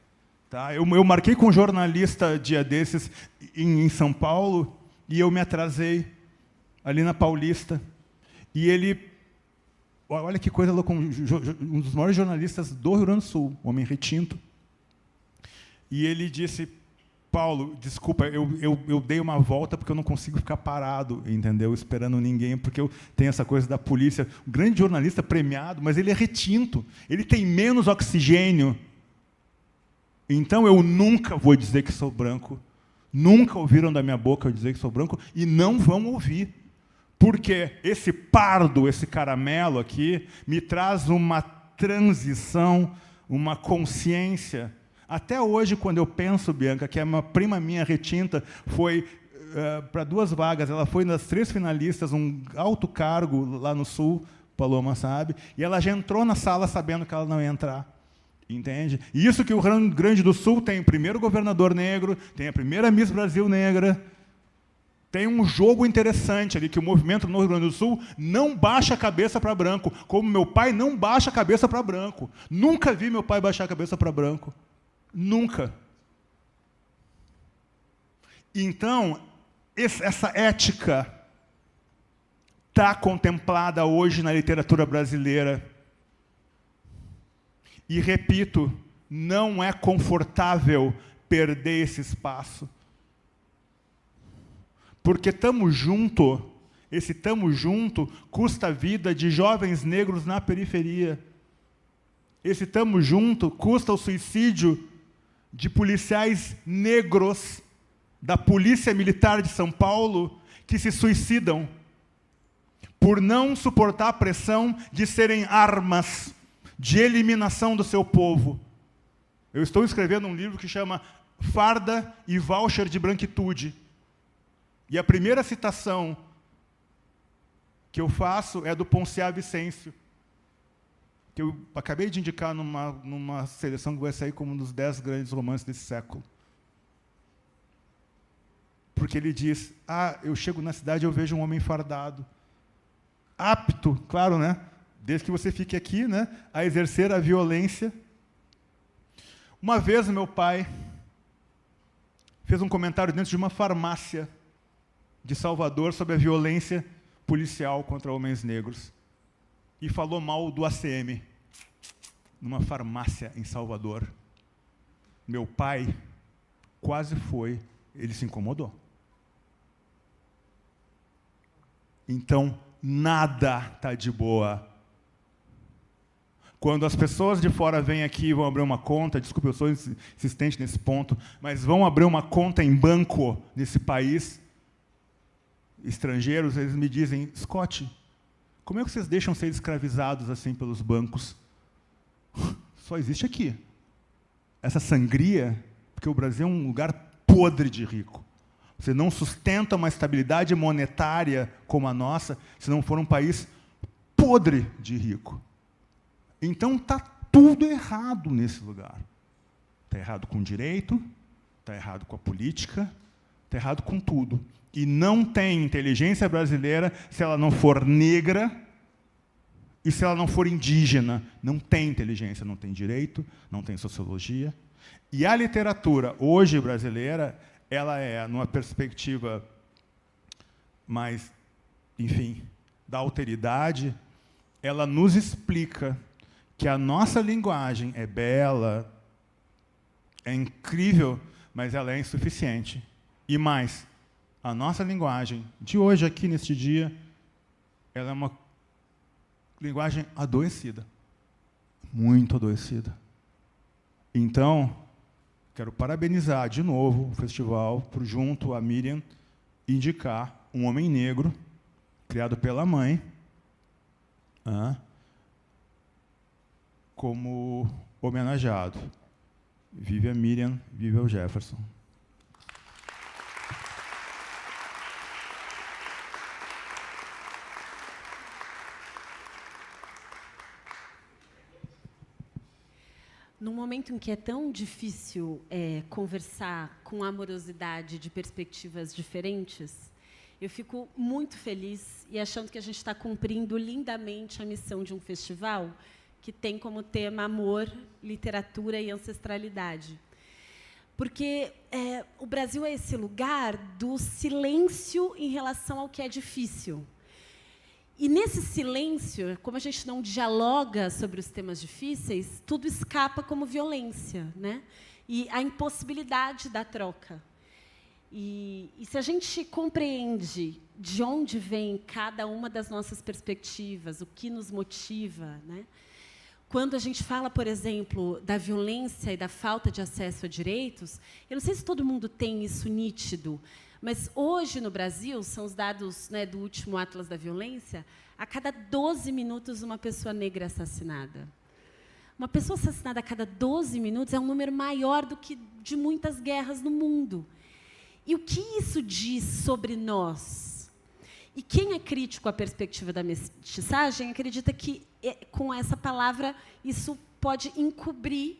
Tá? Eu marquei com um jornalista dia desses em São Paulo e eu me atrasei ali na Paulista. E ele, olha que coisa louca, um dos maiores jornalistas do Rio Grande do Sul, homem retinto. E ele disse, Paulo, desculpa, eu dei uma volta porque eu não consigo ficar parado, entendeu? Esperando ninguém, porque eu tenho essa coisa da polícia. Um grande jornalista premiado, mas ele é retinto. Ele tem menos oxigênio. Então, eu nunca vou dizer que sou branco. Nunca ouviram da minha boca eu dizer que sou branco e não vão ouvir. Porque esse pardo, esse caramelo aqui, me traz uma transição, uma consciência. Até hoje, quando eu penso, Bianca, que uma prima minha retinta foi para 2 vagas, ela foi nas 3 finalistas, um alto cargo lá no Sul, Paloma sabe, e ela já entrou na sala sabendo que ela não ia entrar. Entende? E isso que o Rio Grande do Sul tem o primeiro governador negro, tem a primeira Miss Brasil negra. Tem um jogo interessante ali, que o movimento no Rio Grande do Sul não baixa a cabeça para branco, como meu pai não baixa a cabeça para branco. Nunca vi meu pai baixar a cabeça para branco. Nunca. Então, essa ética está contemplada hoje na literatura brasileira. E, repito, não é confortável perder esse espaço. Porque estamos junto, esse estamos junto custa a vida de jovens negros na periferia. Esse estamos junto custa o suicídio de policiais negros da Polícia Militar de São Paulo que se suicidam por não suportar a pressão de serem armas de eliminação do seu povo. Eu estou escrevendo um livro que chama Farda e Voucher de Branquitude. E a primeira citação que eu faço é do Ponciá Vicêncio, que eu acabei de indicar numa seleção que vai sair como um dos 10 grandes romances desse século. Porque ele diz, eu chego na cidade e eu vejo um homem fardado, apto, claro, né? Desde que você fique aqui, né, a exercer a violência. Uma vez, meu pai fez um comentário dentro de uma farmácia de Salvador sobre a violência policial contra homens negros. E falou mal do ACM, numa farmácia em Salvador. Meu pai quase foi, ele se incomodou. Então, nada está de boa. Quando as pessoas de fora vêm aqui e vão abrir uma conta, desculpe, eu sou insistente nesse ponto, mas vão abrir uma conta em banco nesse país, estrangeiros, eles me dizem, Scott, como é que vocês deixam ser escravizados assim pelos bancos? Só existe aqui. Essa sangria, porque o Brasil é um lugar podre de rico. Você não sustenta uma estabilidade monetária como a nossa se não for um país podre de rico. Então, está tudo errado nesse lugar. Está errado com o direito, está errado com a política, está errado com tudo. E não tem inteligência brasileira se ela não for negra e se ela não for indígena. Não tem inteligência, não tem direito, não tem sociologia. E a literatura, hoje, brasileira, ela é, numa perspectiva mais, enfim, da alteridade, ela nos explica que a nossa linguagem é bela, é incrível, mas ela é insuficiente. E mais, a nossa linguagem de hoje, aqui neste dia, ela é uma linguagem adoecida, muito adoecida. Então, quero parabenizar de novo o festival, por junto a Miriam, indicar um homem negro, criado pela mãe, como homenageado. Vive a Miriam, vive o Jefferson. Num momento em que é tão difícil conversar com amorosidade de perspectivas diferentes, eu fico muito feliz e achando que a gente está cumprindo lindamente a missão de um festival que tem como tema amor, literatura e ancestralidade. Porque o Brasil é esse lugar do silêncio em relação ao que é difícil. E, nesse silêncio, como a gente não dialoga sobre os temas difíceis, tudo escapa como violência, né? E a impossibilidade da troca. E se a gente compreende de onde vem cada uma das nossas perspectivas, o que nos motiva, né? Quando a gente fala, por exemplo, da violência e da falta de acesso a direitos, eu não sei se todo mundo tem isso nítido, mas hoje, no Brasil, são os dados, né, do último Atlas da Violência, a cada 12 minutos uma pessoa negra é assassinada. Uma pessoa assassinada a cada 12 minutos é um número maior do que de muitas guerras no mundo. E o que isso diz sobre nós? E quem é crítico à perspectiva da mestiçagem acredita que, com essa palavra, isso pode encobrir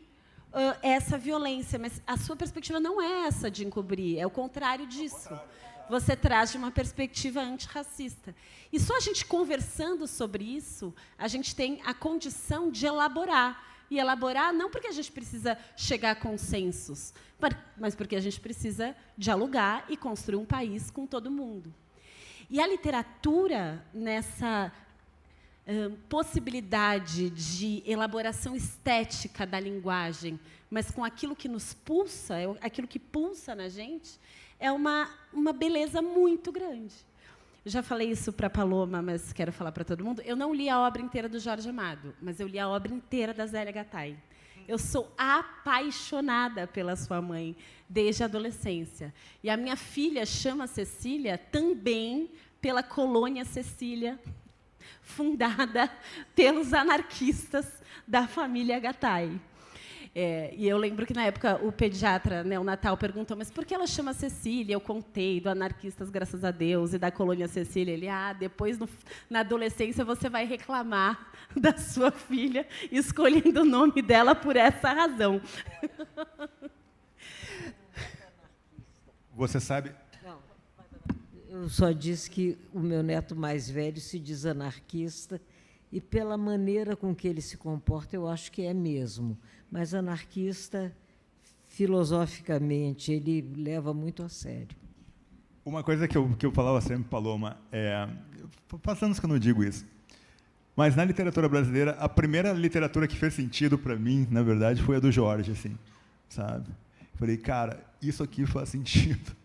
essa violência. Mas a sua perspectiva não é essa de encobrir, é o contrário disso. Você traz de uma perspectiva antirracista. E só a gente conversando sobre isso, a gente tem a condição de elaborar. E elaborar não porque a gente precisa chegar a consensos, mas porque a gente precisa dialogar e construir um país com todo mundo. E a literatura, nessa possibilidade de elaboração estética da linguagem, mas com aquilo que nos pulsa, aquilo que pulsa na gente, é uma beleza muito grande. Eu já falei isso para a Paloma, mas quero falar para todo mundo. Eu não li a obra inteira do Jorge Amado, mas eu li a obra inteira da Zélia Gattai. Eu sou apaixonada pela sua mãe desde a adolescência. E a minha filha chama Cecília também pela Colônia Cecília, fundada pelos anarquistas da família Gattai. E eu lembro que, na época, o pediatra neonatal perguntou, mas por que ela chama Cecília? Eu contei do Anarquistas, Graças a Deus, e da Colônia Cecília. Ele, depois, na adolescência, você vai reclamar da sua filha, escolhendo o nome dela por essa razão. Você sabe... Não, eu só disse que o meu neto mais velho se diz anarquista, e, pela maneira com que ele se comporta, eu acho que é mesmo. Mas anarquista, filosoficamente, ele leva muito a sério. Uma coisa que eu falava sempre, Paloma, faz anos que eu não digo isso, mas na literatura brasileira, a primeira literatura que fez sentido para mim, na verdade, foi a do Jorge, assim, sabe? Falei, cara, isso aqui faz sentido,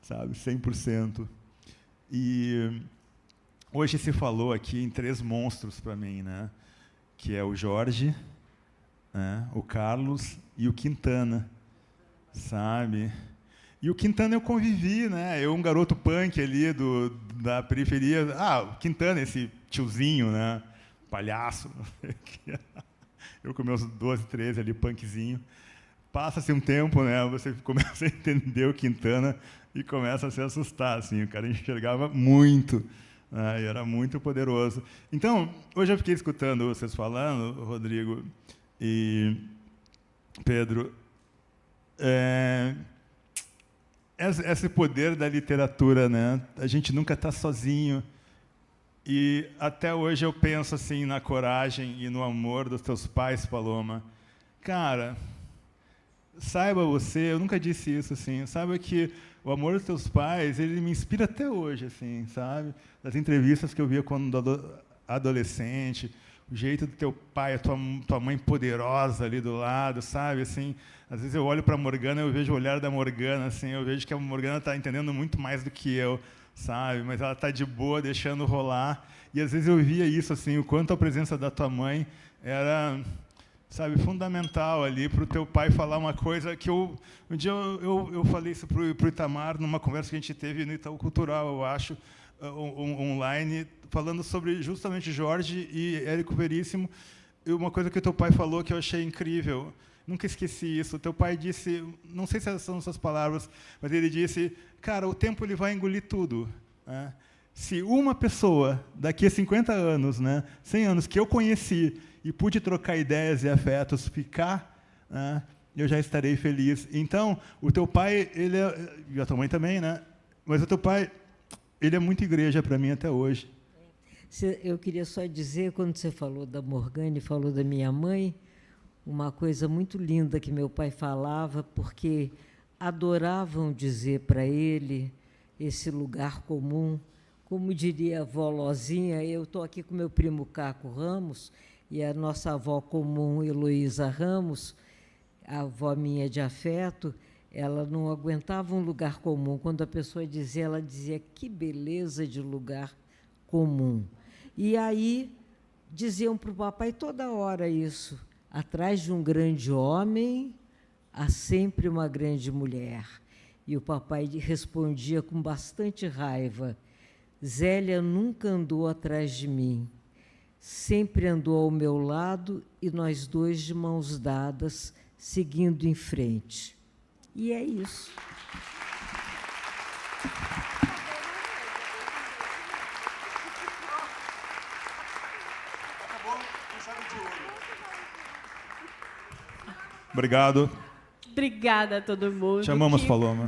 sabe, 100%. E hoje se falou aqui em 3 monstros para mim, né? Que é o Jorge, o Carlos e o Quintana, sabe? E o Quintana eu convivi, né? Eu, um garoto punk ali da periferia. O Quintana, esse tiozinho, né? Palhaço. Eu com meus 12, 13 ali, punkzinho. Passa-se um tempo, né? Você começa a entender o Quintana e começa a se assustar, assim. O cara enxergava muito, né? E era muito poderoso. Então, hoje eu fiquei escutando vocês falando, Rodrigo e Pedro, esse poder da literatura, né? A gente nunca está sozinho. E até hoje eu penso assim na coragem e no amor dos teus pais, Paloma. Cara, saiba você, eu nunca disse isso assim, saiba que o amor dos teus pais, ele me inspira até hoje, assim, sabe? Das entrevistas que eu via quando adolescente, o jeito do teu pai, a tua mãe poderosa ali do lado, sabe? Assim, às vezes eu olho para a Morgana, eu vejo o olhar da Morgana, assim, eu vejo que a Morgana está entendendo muito mais do que eu, sabe? Mas ela está de boa, deixando rolar. E às vezes eu via isso, assim, o quanto a presença da tua mãe era, sabe, fundamental ali para o teu pai falar uma coisa que um dia eu falei isso para o Itamar numa conversa que a gente teve no Itaú Cultural, eu acho, online, falando sobre justamente Jorge e Érico Veríssimo. E uma coisa que o teu pai falou que eu achei incrível, nunca esqueci isso. O teu pai disse, não sei se essas são suas palavras, mas ele disse, cara, o tempo ele vai engolir tudo, né? Se uma pessoa, daqui a 50 anos, né, 100 anos, que eu conheci e pude trocar ideias e afetos, ficar, né, eu já estarei feliz. Então, o teu pai, e a tua mãe também, né? Mas o teu pai, ele é muito igreja para mim até hoje. Eu queria só dizer, quando você falou da Morgana e falou da minha mãe, uma coisa muito linda que meu pai falava, porque adoravam dizer para ele esse lugar comum. Como diria a avó Lozinha, eu estou aqui com meu primo Caco Ramos e a nossa avó comum, Heloísa Ramos, a avó minha de afeto, ela não aguentava um lugar comum. Quando a pessoa dizia, ela dizia, que beleza de lugar comum. E aí diziam para o papai toda hora isso, atrás de um grande homem há sempre uma grande mulher. E o papai respondia com bastante raiva, Zélia nunca andou atrás de mim. sempre andou ao meu lado e nós dois de mãos dadas, seguindo em frente. E é isso. Obrigado. Obrigada a todo mundo. Te amamos, Que Paloma.